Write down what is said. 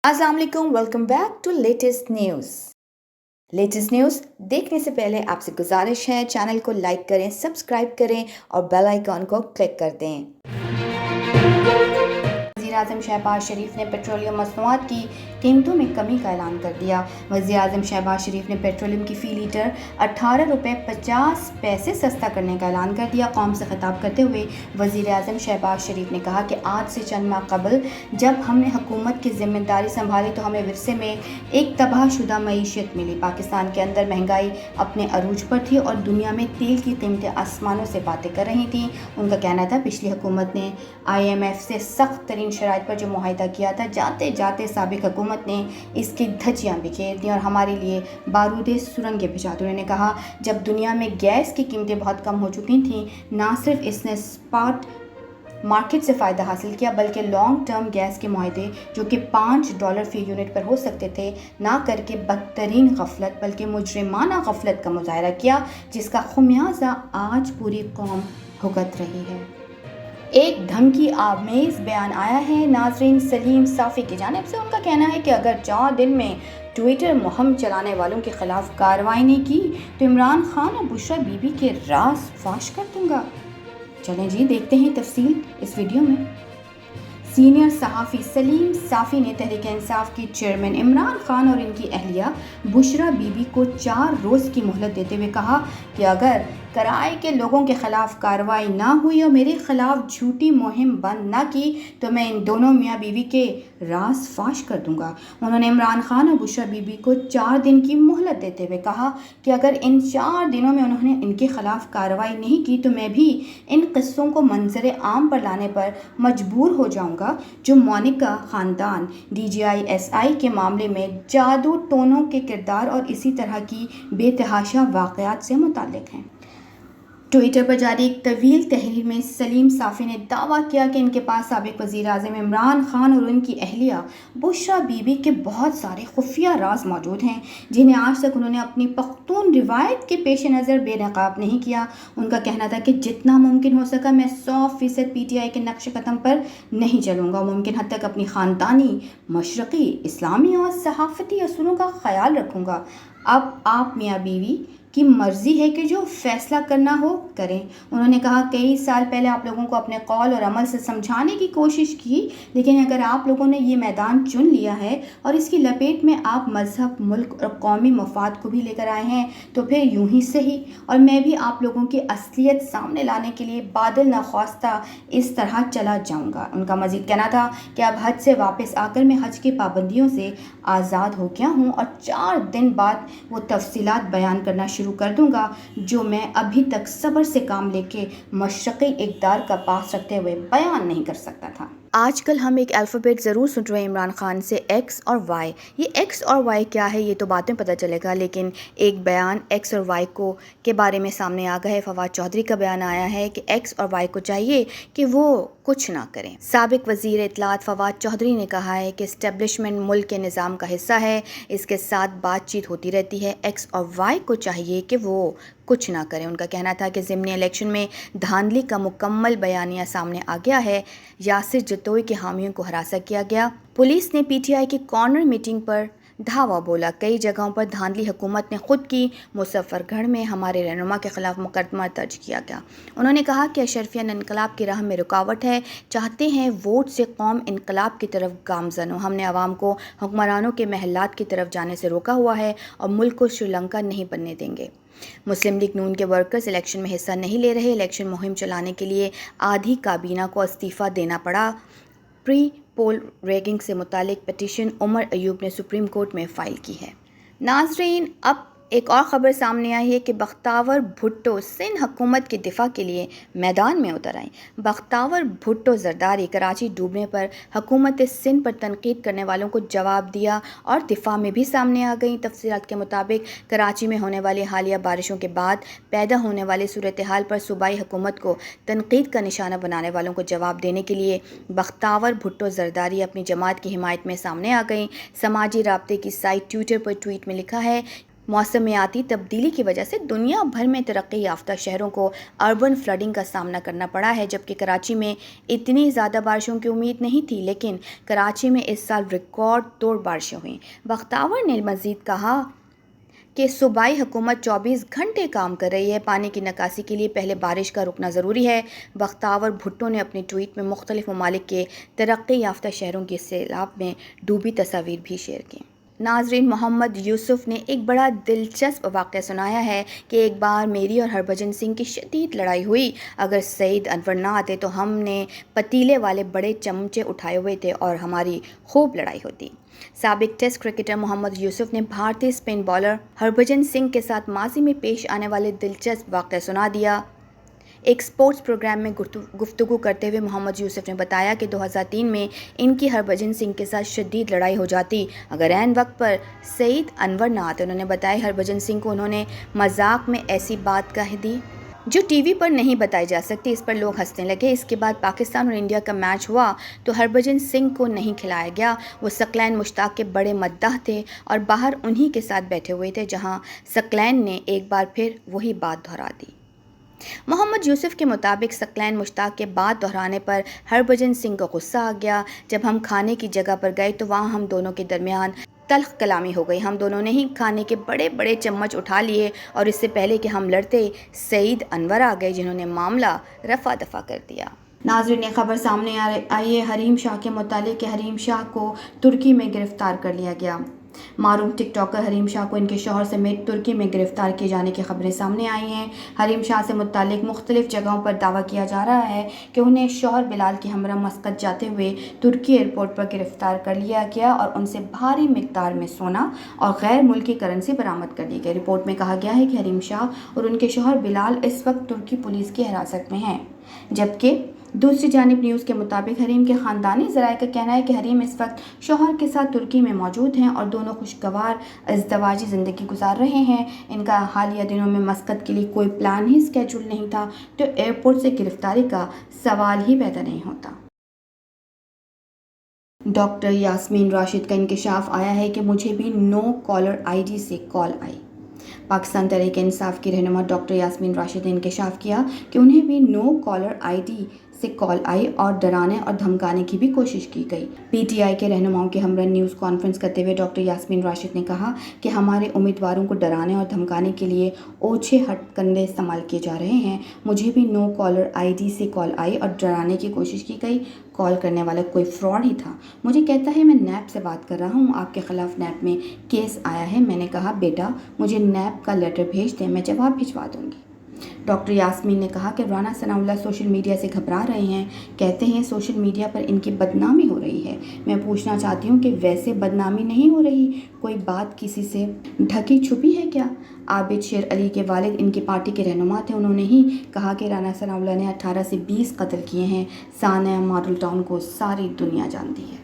अस्सलाम वालेकुम, welcome back to latest news देखने से पहले आपसे गुजारिश है चैनल को लाइक करें, सब्सक्राइब करें और बेल आइकॉन को क्लिक कर दें। वज़ीर-ए-आज़म शहबाज शरीफ ने पेट्रोलियम मसनूआत की कीमतों में कमी का ऐलान कर दिया। वज़ीर-ए-आज़म शहबाज शरीफ ने पेट्रोलियम की फ़ी लीटर 18 रुपये 50 सस्ता करने का ऐलान कर दिया। कौम से खिताब करते हुए वज़ीर-ए-आज़म शहबाज शरीफ ने कहा कि आज से चंद माह कबल जब हमने हुकूमत की ज़िम्मेदारी संभाली तो हमें विरसे में एक तबाहशुदा मईशत मिली। पाकिस्तान के अंदर महंगाई अपने अरूज पर थी और दुनिया में तेल की कीमतें आसमानों से बातें कर रही थीं। उनका कहना था पिछली हुकूमत ने IMF से सख्त तरीन शराइत पर जो मुआहिदा किया था, जाते जाते साबिक हुकूमत ने इसकी धज्जियाँ बिखेर दी और हमारे लिए बारूद सुरंगें भिजा दी। उन्होंने कहा जब दुनिया में गैस की कीमतें बहुत कम हो चुकी थीं, ना सिर्फ इसने स्पॉट मार्केट से फ़ायदा हासिल किया बल्कि लॉन्ग टर्म गैस के मुआहदे जो कि $5 फ़ी यूनिट पर हो सकते थे ना करके बदतरीन गफलत बल्कि मुजरिमाना गफलत का मुजाहरा किया, जिसका खुमियाजा आज पूरी कौम भुगत रही है। एक धमकी आमेज़ बयान आया है नाजरीन सलीम साफ़ी की जानिब से। उनका कहना है कि अगर 4 दिन में ट्विटर मुहिम चलाने वालों के खिलाफ कार्रवाई नहीं की तो इमरान खान और बुशरा बीबी के राज फाश कर दूंगा। चलें जी देखते हैं तफसील इस वीडियो में। सीनियर सहाफ़ी सलीम साफ़ी ने तहरीक इंसाफ की चेयरमैन इमरान खान और इनकी अहलिया बुशरा बीबी को 4 रोज़ की मोहलत देते हुए कहा कि अगर कराए के लोगों के खिलाफ कार्रवाई ना हुई और मेरे खिलाफ झूठी मुहिम बंद ना की तो मैं इन दोनों मियाँ बीवी के राज फाश कर दूंगा। उन्होंने इमरान खान और बुशरा बीबी को 4 दिन की मोहलत देते हुए कहा कि अगर इन 4 दिनों में उन्होंने इनके खिलाफ कार्रवाई नहीं की तो मैं भी इन किस्सों को मंजर आम पर लाने पर मजबूर हो जाऊंगा जो मोनिका ख़ानदान DGI-SI के मामले में जादू टोनों के किरदार और इसी तरह की बेतहाशा वाक़यात से मुताल्लिक़ हैं। ट्विटर पर जारी एक तवील तहरीर में सलीम साफ़ी ने दावा किया कि इनके पास साबिक वज़ीर-ए-आज़म इमरान खान और उनकी अहलिया बुशरा बीबी के बहुत सारे खुफिया राज मौजूद हैं जिन्हें आज तक उन्होंने अपनी पख्तून रिवायत के पेश नज़र बेनकाब नहीं किया। उनका कहना था कि जितना मुमकिन हो सका मैं 100% PTI के नक्श कदम पर नहीं चलूँगा, मुमकिन हद तक अपनी ख़ानदानी मशरक़ी इस्लामी और सहाफ़ती असूलों का ख्याल रखूँगा। अब आप मियाँ बीवी की मर्ज़ी है कि जो फ़ैसला करना हो करें। उन्होंने कहा कई साल पहले आप लोगों को अपने कौल और अमल से समझाने की कोशिश की, लेकिन अगर आप लोगों ने ये मैदान चुन लिया है और इसकी लपेट में आप मज़हब, मुल्क और कौमी मफाद को भी लेकर आए हैं तो फिर यूं ही सही और मैं भी आप लोगों की असलियत सामने लाने के लिए बादल नख्वास्ता इस तरह चला जाऊँगा। उनका मज़ीद कहना था कि अब हज से वापस आकर मैं हज की पाबंदियों से आज़ाद हो गया हूँ और 4 दिन बाद वो तफसीलात बयान करना शुरू कर दूंगा जो मैं अभी तक सब्र से काम लेके मशरक़ी इक़्तिदार का पास रखते हुए बयान नहीं कर सकता था। आजकल हम एक अल्फ़ाबेट ज़रूर सुन रहे हैं इमरान खान से, X और Y। ये X और Y क्या है ये तो बाद में पता चलेगा, लेकिन एक बयान X और Y को के बारे में सामने आ गया है। फवाद चौधरी का बयान आया है कि X और Y को चाहिए कि वो कुछ ना करें। साबिक वज़ीर इत्तलात फवाद चौधरी ने कहा है कि इस्टेब्लिशमेंट मुल्क के निज़ाम का हिस्सा है, इसके साथ बातचीत होती रहती है। X और Y को चाहिए कि वो कुछ ना करें। उनका कहना था कि ज़िमनी इलेक्शन में धांधली का मुकम्मल बयानिया सामने आ गया है। यासिर जतोई के हामियों को हरासा किया गया। पुलिस ने PTI की कॉर्नर मीटिंग पर धावा बोला। कई जगहों पर धांधली हुकूमत ने खुद की। मुजफ्फरगढ़ में हमारे रहनुमा के खिलाफ मुकदमा दर्ज किया गया। उन्होंने कहा कि अशरफियन इनकलाब की राह में रुकावट है, चाहते हैं वोट से कौम इनकलाब की तरफ गामजन हो। हमने आवाम को हुक्मरानों के महलात की तरफ जाने से रोका हुआ है और मुल्क को श्रीलंका नहीं बनने देंगे। मुस्लिम लीग नून के वर्कर्स इलेक्शन में हिस्सा नहीं ले रहे। इलेक्शन मुहिम चलाने के लिए आधी काबीना को इस्तीफ़ा देना पड़ा। प्री पोल रैगिंग से मुतालिक पिटीशन उमर अयूब ने सुप्रीम कोर्ट में फ़ाइल की है। नाजरीन अब एक और ख़बर सामने आई है कि बख्तावर भुट्टो सिंध हुकूमत के दिफा के लिए मैदान में उतर आए। बख्तावर भुट्टो जरदारी कराची डूबने पर हुकूमत सिंध पर तनकीद करने वालों को जवाब दिया और दिफा में भी सामने आ गई। तफसीलात के मुताबिक कराची में होने वाली हालिया बारिशों के बाद पैदा होने वाली सूरत हाल पर सूबाई हुकूमत को तनकीद का निशाना बनाने वालों को जवाब देने के लिए बख्तावर भुट्टो जरदारी अपनी जमात की हिमायत में सामने आ गई। समाजी राब्ते की साइट ट्विटर पर ट्वीट में लिखा है موسمیاتی تبدیلی کی وجہ سے دنیا بھر میں ترقی یافتہ شہروں کو اربن فلڈنگ کا سامنا کرنا پڑا ہے، جبکہ کراچی میں اتنی زیادہ بارشوں کی امید نہیں تھی، لیکن کراچی میں اس سال ریکارڈ توڑ بارشیں ہوئیں۔ بختیور نے مزید کہا کہ صوبائی حکومت 24 گھنٹے کام کر رہی ہے، پانی کی نکاسی کے لیے پہلے بارش کا رکنا ضروری ہے۔ بختیور بھٹو نے اپنے ٹویٹ میں مختلف ممالک کے ترقی یافتہ شہروں کی سیلاب میں ڈوبی تصاویر بھی شیئر کیں۔ ناظرین، محمد یوسف نے ایک بڑا دلچسپ واقعہ سنایا ہے کہ ایک بار میری اور ہربھجن سنگھ کی شدید لڑائی ہوئی۔ اگر سعید انور نہ آتے تو ہم نے پتیلے والے بڑے چمچے اٹھائے ہوئے تھے اور ہماری خوب لڑائی ہوتی۔ سابق ٹیسٹ کرکٹر محمد یوسف نے بھارتی اسپن بالر ہربھجن سنگھ کے ساتھ ماضی میں پیش آنے والے دلچسپ واقعہ سنا دیا۔ ایک اسپورٹس پروگرام میں گفتگو کرتے ہوئے محمد یوسف نے بتایا کہ 2003 میں ان کی ہربھجن سنگھ کے ساتھ شدید لڑائی ہو جاتی اگر عین وقت پر سعید انور نہ آتے۔ انہوں نے بتایا ہربھجن سنگھ کو انہوں نے مذاق میں ایسی بات کہہ دی جو ٹی وی پر نہیں بتائی جا سکتی۔ اس پر لوگ ہنسنے لگے۔ اس کے بعد پاکستان اور انڈیا کا میچ ہوا تو ہربھجن سنگھ کو نہیں کھلایا گیا۔ وہ ثقلین مشتاق کے بڑے مداح تھے اور باہر انہی کے ساتھ بیٹھے ہوئے تھے، جہاں ثقلین نے ایک بار پھر وہی بات دہرا دی۔ محمد یوسف کے مطابق ثقلین مشتاق کے بات دہرانے پر ہربھجن سنگھ کو غصہ آ گیا۔ جب ہم کھانے کی جگہ پر گئے تو وہاں ہم دونوں کے درمیان تلخ کلامی ہو گئی۔ ہم دونوں نے ہی کھانے کے بڑے بڑے چمچ اٹھا لیے اور اس سے پہلے کہ ہم لڑتے سعید انور آ گئے، جنہوں نے معاملہ رفع دفع کر دیا۔ ناظرین، یہ خبر سامنے آئی ہے حریم شاہ کے متعلق کہ حریم شاہ کو ترکی میں گرفتار کر لیا گیا۔ معروف ٹک ٹاکر حریم شاہ کو ان کے شوہر سمیت ترکی میں گرفتار کیے جانے کی خبریں سامنے آئی ہیں۔ حریم شاہ سے متعلق مختلف جگہوں پر دعویٰ کیا جا رہا ہے کہ انہیں شوہر بلال کی ہمراہ مسقط جاتے ہوئے ترکی ایئرپورٹ پر گرفتار کر لیا گیا اور ان سے بھاری مقدار میں سونا اور غیر ملکی کرنسی برآمد کر لی گئی۔ رپورٹ میں کہا گیا ہے کہ حریم شاہ اور ان کے شوہر بلال اس وقت ترکی پولیس کی حراست میں ہیں، جبکہ دوسری جانب نیوز کے مطابق حریم کے خاندانی ذرائع کا کہنا ہے کہ حریم اس وقت شوہر کے ساتھ ترکی میں موجود ہیں اور دونوں خوشگوار ازدواجی زندگی گزار رہے ہیں۔ ان کا حالیہ دنوں میں مسقط کے لیے کوئی پلان ہی اسکیڈول نہیں تھا تو ایئرپورٹ سے گرفتاری کا سوال ہی پیدا نہیں ہوتا۔ ڈاکٹر یاسمین راشد کا انکشاف آیا ہے کہ مجھے بھی نو کالر آئی ڈی سے کال آئی۔ پاکستان تحریک انصاف کی رہنما ڈاکٹر یاسمین راشد نے انکشاف کیا کہ انہیں بھی نو کالر آئی ڈی سے کال آئی اور ڈرانے اور دھمکانے کی بھی کوشش کی گئی۔ پی ٹی آئی کے رہنماؤں کے ہمراہ نیوز کانفرنس کرتے ہوئے ڈاکٹر یاسمین راشد نے کہا کہ ہمارے امیدواروں کو ڈرانے اور دھمکانے کے لیے اوچھے ہتھ کنڈے استعمال کیے جا رہے ہیں۔ مجھے بھی نو کالر آئی ڈی سے کال آئی اور ڈرانے کی کوشش کی گئی۔ کال کرنے والا کوئی فراڈ ہی تھا۔ مجھے کہتا ہے میں نیب سے بات کر رہا ہوں، آپ کے خلاف نیب میں کیس آیا ہے۔ میں نے کہا بیٹا مجھے نیب کا لیٹر بھیج دیں، میں جواب بھجوا دوں گی۔ ڈاکٹر یاسمین نے کہا کہ رانا ثناء اللہ سوشل میڈیا سے گھبرا رہے ہیں، کہتے ہیں سوشل میڈیا پر ان کی بدنامی ہو رہی ہے۔ میں پوچھنا چاہتی ہوں کہ ویسے بدنامی نہیں ہو رہی، کوئی بات کسی سے ڈھکی چھپی ہے کیا؟ عابد شیر علی کے والد ان کی پارٹی کے رہنما تھے، انہوں نے ہی کہا کہ رانا ثناء اللہ نے 18 سے 20 قتل کیے ہیں۔ ثانیہ ماڈل ٹاؤن کو ساری دنیا جانتی ہے۔